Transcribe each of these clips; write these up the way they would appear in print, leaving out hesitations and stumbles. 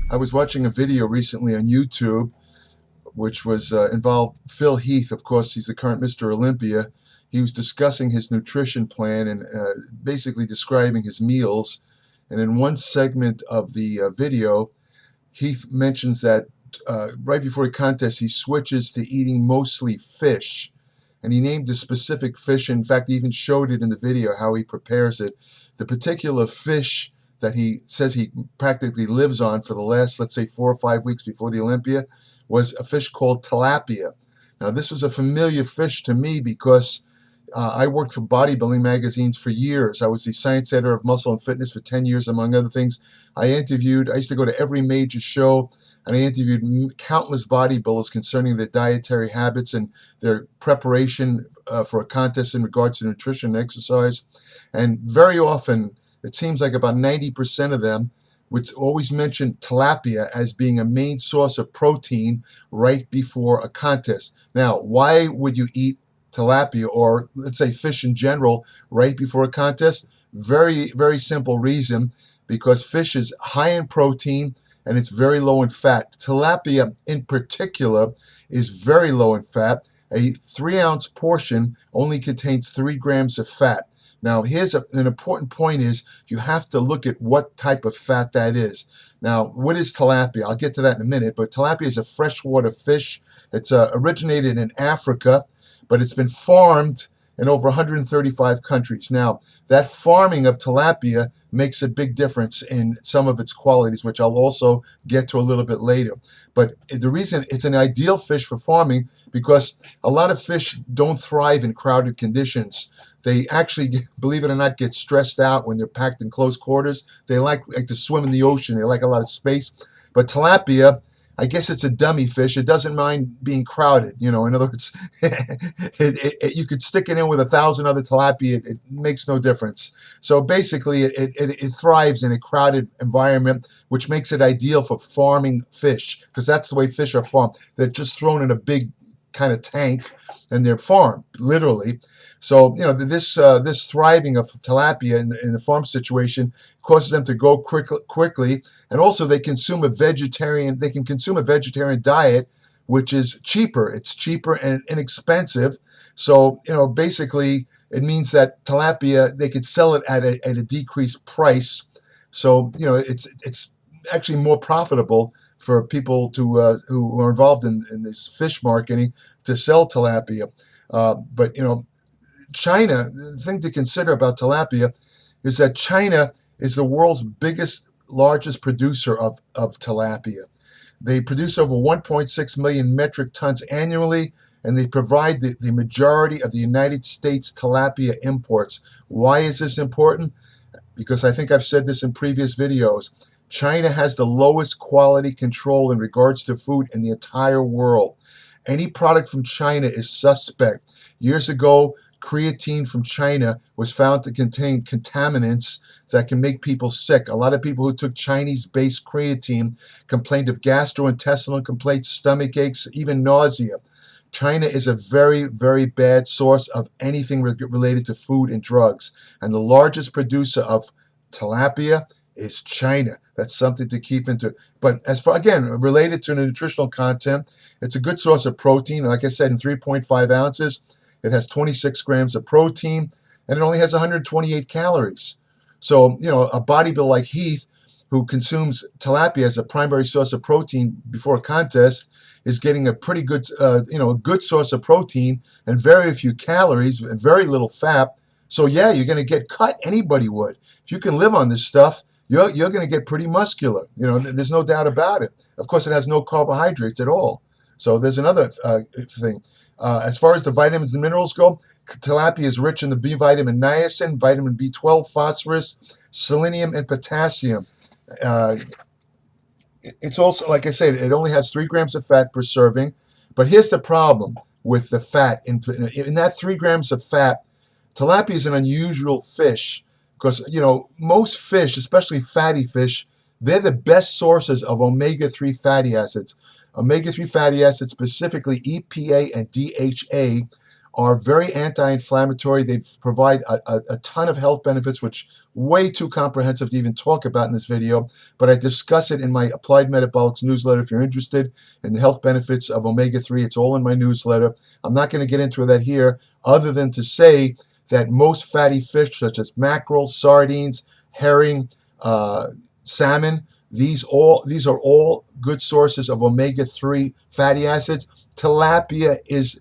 I was watching a video recently on YouTube, which was involved Phil Heath. Of course, he's the current Mr. Olympia. He was discussing his nutrition plan and basically describing his meals. And in one segment of the video, Heath mentions that right before a contest, he switches to eating mostly fish. And he named a specific fish. In fact, he even showed it in the video how he prepares it. The particular fish that he says he practically lives on for the last, let's say, 4 or 5 weeks before the Olympia was a fish called tilapia. Now, this was a familiar fish to me because I worked for bodybuilding magazines for years. I was the science editor of Muscle and Fitness for 10 years, among other things. I used to go to every major show, and I interviewed countless bodybuilders concerning their dietary habits and their preparation for a contest in regards to nutrition and exercise. And very often, it seems like about 90% of them would always mention tilapia as being a main source of protein right before a contest. Now, why would you eat tilapia, or let's say fish in general, right before a contest? Very, very simple reason: because fish is high in protein and it's very low in fat. Tilapia in particular is very low in fat. A 3-ounce portion only contains 3 grams of fat. Now, here's an important point: is you have to look at what type of fat that is. Now, what is tilapia? I'll get to that in a minute, but tilapia is a freshwater fish. It's originated in Africa, but it's been farmed in over 135 countries. Now, that farming of tilapia makes a big difference in some of its qualities, which I'll also get to a little bit later. But the reason it's an ideal fish for farming, because a lot of fish don't thrive in crowded conditions. They actually, believe it or not, get stressed out when they're packed in close quarters. They like to swim in the ocean. They like a lot of space. But tilapia, I guess it's a dummy fish. It doesn't mind being crowded. In other words, you could stick it in with 1,000 other tilapia. It makes no difference. So basically, it thrives in a crowded environment, which makes it ideal for farming fish, because that's the way fish are farmed. They're just thrown in a big kind of tank, and they're farmed, literally. So, this thriving of tilapia in the farm situation causes them to grow quickly, and also they can consume a vegetarian diet, which is cheaper. It's cheaper and inexpensive. So, basically, it means that tilapia, they could sell it at a decreased price. So, it's actually more profitable for people who are involved in this fish marketing to sell tilapia. But China, the thing to consider about tilapia is that China is the world's largest producer of tilapia. They produce over 1.6 million metric tons annually, and they provide the majority of the United States tilapia imports. Why is this important? Because I think I've said this in previous videos. China has the lowest quality control in regards to food in the entire world. Any product from China is suspect. Years ago, creatine from China was found to contain contaminants that can make people sick. A lot of people who took Chinese-based creatine complained of gastrointestinal complaints, stomach aches, even nausea. China is a very, very bad source of anything related to food and drugs. And the largest producer of tilapia is China. That's something to keep into. But as far, again, related to the nutritional content, it's a good source of protein. Like I said, in 3.5 ounces, it has 26 grams of protein, and it only has 128 calories. So, a bodybuilder like Heath, who consumes tilapia as a primary source of protein before a contest, is getting a pretty good, a good source of protein and very few calories and very little fat. So yeah, you're going to get cut. Anybody would. If you can live on this stuff, you're going to get pretty muscular. There's no doubt about it. Of course, it has no carbohydrates at all. So there's another thing. As far as the vitamins and minerals go, tilapia is rich in the B vitamin niacin, vitamin B12, phosphorus, selenium, and potassium. It's also, like I said, it only has 3 grams of fat per serving. But here's the problem with the fat. In that 3 grams of fat, tilapia is an unusual fish because, most fish, especially fatty fish, they're the best sources of omega-3 fatty acids. Omega-3 fatty acids, specifically EPA and DHA, are very anti-inflammatory. They provide a ton of health benefits, which way too comprehensive to even talk about in this video, but I discuss it in my Applied Metabolics newsletter. If you're interested in the health benefits of omega-3, it's all in my newsletter. I'm not going to get into that here, other than to say that most fatty fish, such as mackerel, sardines, herring, salmon, these are all good sources of omega-3 fatty acids. Tilapia is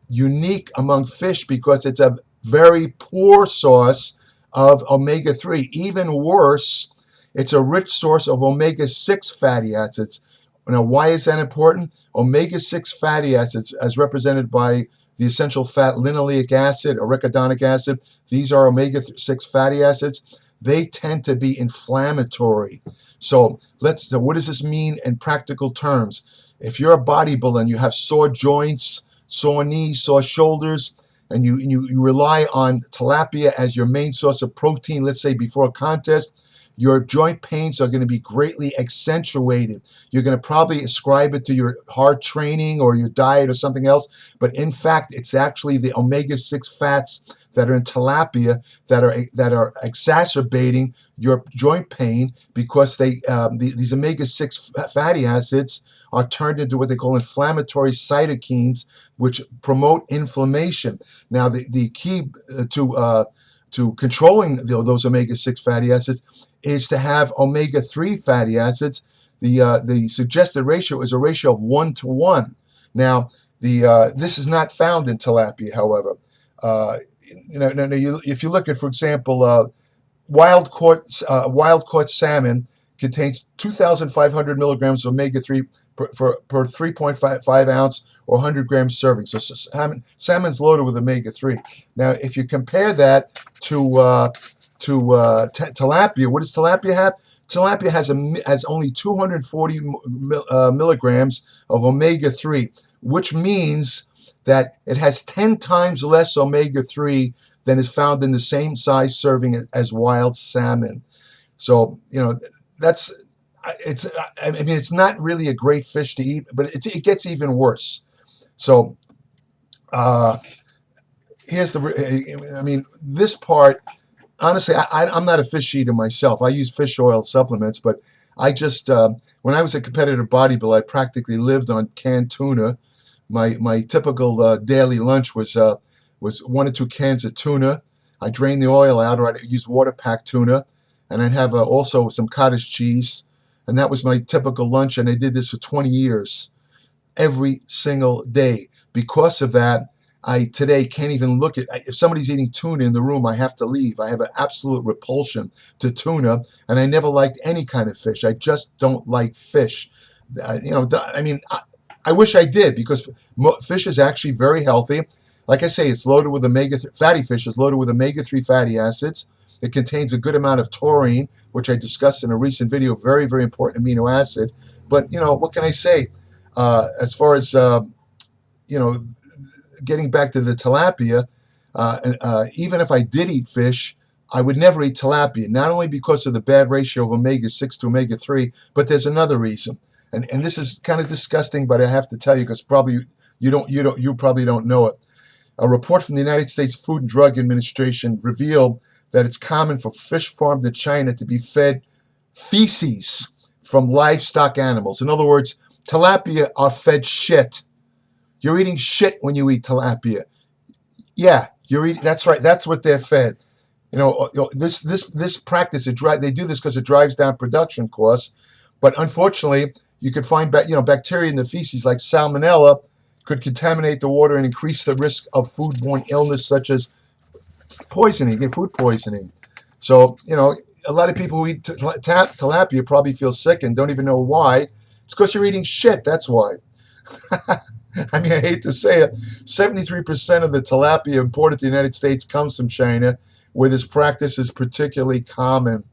unique among fish because it's a very poor source of omega-3. Even worse, it's a rich source of omega-6 fatty acids. Now, why is that important? Omega-6 fatty acids, as represented by the essential fat linoleic acid or arachidonic acid, these are omega-6 fatty acids. They tend to be inflammatory. So what does this mean in practical terms? If you're a bodybuilder and you have sore joints, sore knees, sore shoulders, and you rely on tilapia as your main source of protein, let's say before a contest, your joint pains are going to be greatly accentuated. You're going to probably ascribe it to your hard training or your diet or something else, but in fact, it's actually the omega-6 fats that are in tilapia that are exacerbating your joint pain, because these omega-6 fatty acids are turned into what they call inflammatory cytokines, which promote inflammation. Now, the key to controlling those omega-6 fatty acids is to have omega-3 fatty acids. The suggested ratio is a ratio of 1:1. Now, this is not found in tilapia, however. If you look at, for example, wild-caught salmon contains 2,500 milligrams of omega-3 per 3.5 ounce or 100 gram serving. So salmon's loaded with omega-3. Now, if you compare that to tilapia, what does tilapia have? Tilapia has only 240 milligrams of omega-3, which means that it has 10 times less omega-3 than is found in the same size serving as wild salmon. So, it's not really a great fish to eat, but it gets even worse. So, this part, honestly, I'm not a fish eater myself. I use fish oil supplements, but I just, when I was a competitive bodybuilder, I practically lived on canned tuna. My typical daily lunch was 1 or 2 cans of tuna. I drained the oil out, or I'd use water-packed tuna, and I'd have also some cottage cheese, and that was my typical lunch, and I did this for 20 years, every single day. Because of that, I today can't even look at, if somebody's eating tuna in the room, I have to leave. I have an absolute repulsion to tuna, and I never liked any kind of fish. I just don't like fish. I wish I did, because fish is actually very healthy. Like I say, it's loaded with fatty fish is loaded with omega-3 fatty acids. It contains a good amount of taurine, which I discussed in a recent video, very, very important amino acid. But, what can I say? As far as, getting back to the tilapia, even if I did eat fish, I would never eat tilapia, not only because of the bad ratio of omega-6 to omega-3, but there's another reason. And this is kind of disgusting, but I have to tell you, because probably you probably don't know it. A report from the United States Food and Drug Administration revealed that it's common for fish farmed in China to be fed feces from livestock animals. In other words, tilapia are fed shit. You're eating shit when you eat tilapia. Yeah, that's right. That's what they're fed. This practice, they do this because it drives down production costs. But unfortunately, you could find bacteria in the feces like salmonella could contaminate the water and increase the risk of foodborne illness such as food poisoning. So, a lot of people who eat tilapia probably feel sick and don't even know why. It's because you're eating shit. That's why. I hate to say it, 73% of the tilapia imported to the United States comes from China, where this practice is particularly common.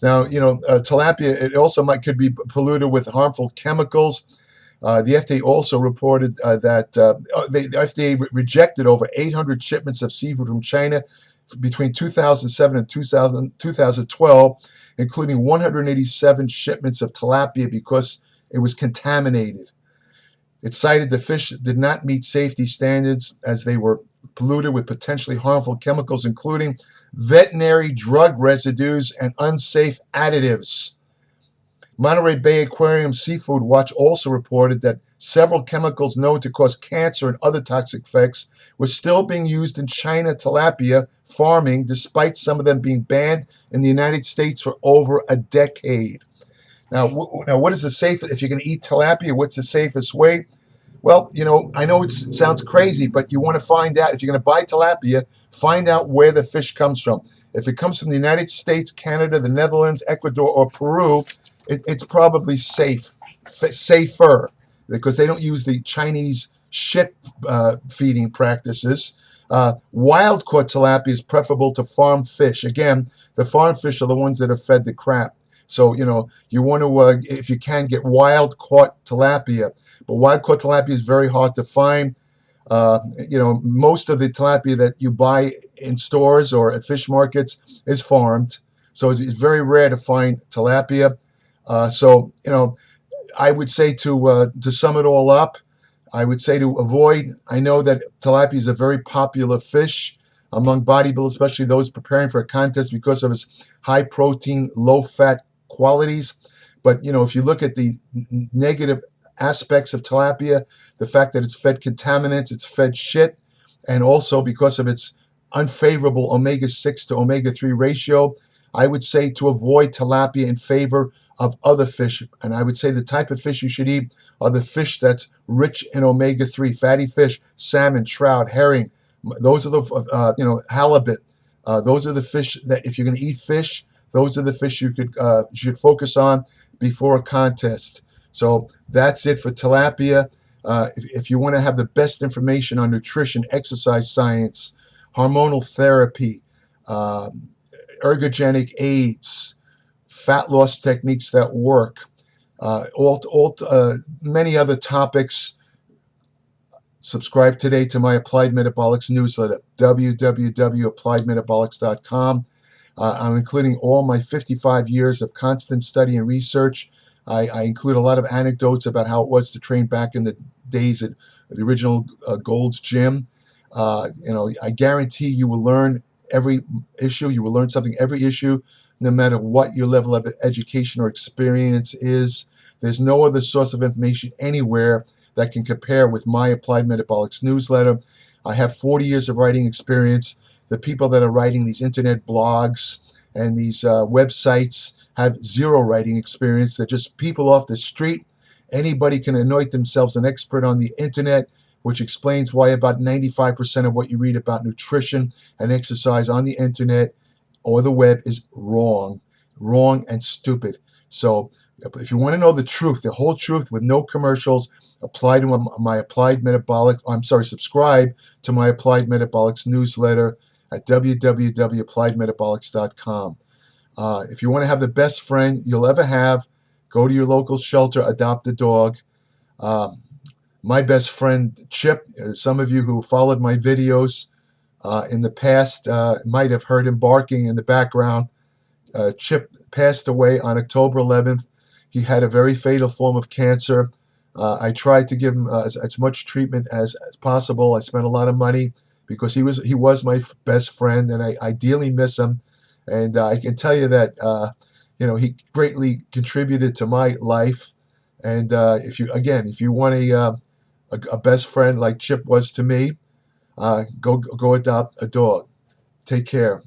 Now, tilapia, it also could be polluted with harmful chemicals. The FDA also reported that the FDA rejected over 800 shipments of seafood from China between 2007 and 2012, including 187 shipments of tilapia because it was contaminated. It cited the fish did not meet safety standards as they were polluted with potentially harmful chemicals, including veterinary drug residues and unsafe additives. Monterey Bay Aquarium Seafood Watch also reported that several chemicals known to cause cancer and other toxic effects were still being used in China tilapia farming, despite some of them being banned in the United States for over a decade. Now, what is the safest, if you're going to eat tilapia, what's the safest way? Well, I know it sounds crazy, but you want to find out, if you're going to buy tilapia, find out where the fish comes from. If it comes from the United States, Canada, the Netherlands, Ecuador, or Peru, it's probably safer, because they don't use the Chinese shit feeding practices. Wild caught tilapia is preferable to farm fish. Again, the farm fish are the ones that are fed the crap. So, you want to, if you can, get wild caught tilapia. But wild caught tilapia is very hard to find. Most of the tilapia that you buy in stores or at fish markets is farmed. So it's very rare to find tilapia. I would say to sum it all up, I would say to avoid, I know that tilapia is a very popular fish among bodybuilders, especially those preparing for a contest, because of its high protein, low fat qualities. But, if you look at the negative aspects of tilapia, the fact that it's fed contaminants, it's fed shit, and also because of its unfavorable omega-6 to omega-3 ratio, I would say to avoid tilapia in favor of other fish. And I would say the type of fish you should eat are the fish that's rich in omega-3, fatty fish, salmon, trout, herring. Those are the, halibut. Those are the fish that, if you're going to eat fish, those are the fish you should focus on before a contest. So that's it for tilapia. If you want to have the best information on nutrition, exercise science, hormonal therapy, ergogenic aids, fat loss techniques that work, many other topics, subscribe today to my Applied Metabolics newsletter, www.appliedmetabolics.com. I'm including all my 55 years of constant study and research. I include a lot of anecdotes about how it was to train back in the days at the original Gold's Gym. I guarantee you will learn every issue. You will learn something every issue, no matter what your level of education or experience is. There's no other source of information anywhere that can compare with my Applied Metabolics newsletter. I have 40 years of writing experience. The people that are writing these internet blogs and these websites have zero writing experience. They're just people off the street. Anybody can anoint themselves an expert on the internet, which explains why about 95% of what you read about nutrition and exercise on the internet or the web is wrong and stupid. So if you want to know the truth, the whole truth with no commercials, subscribe to my Applied Metabolics newsletter at www.appliedmetabolics.com. If you want to have the best friend you'll ever have, go to your local shelter, adopt a dog. My best friend, Chip, some of you who followed my videos in the past might have heard him barking in the background. Chip passed away on October 11th. He had a very fatal form of cancer. I tried to give him as much treatment as possible. I spent a lot of money because he was my best friend, and I dearly miss him. And I can tell you that he greatly contributed to my life. And if you want a best friend like Chip was to me, go adopt a dog. Take care.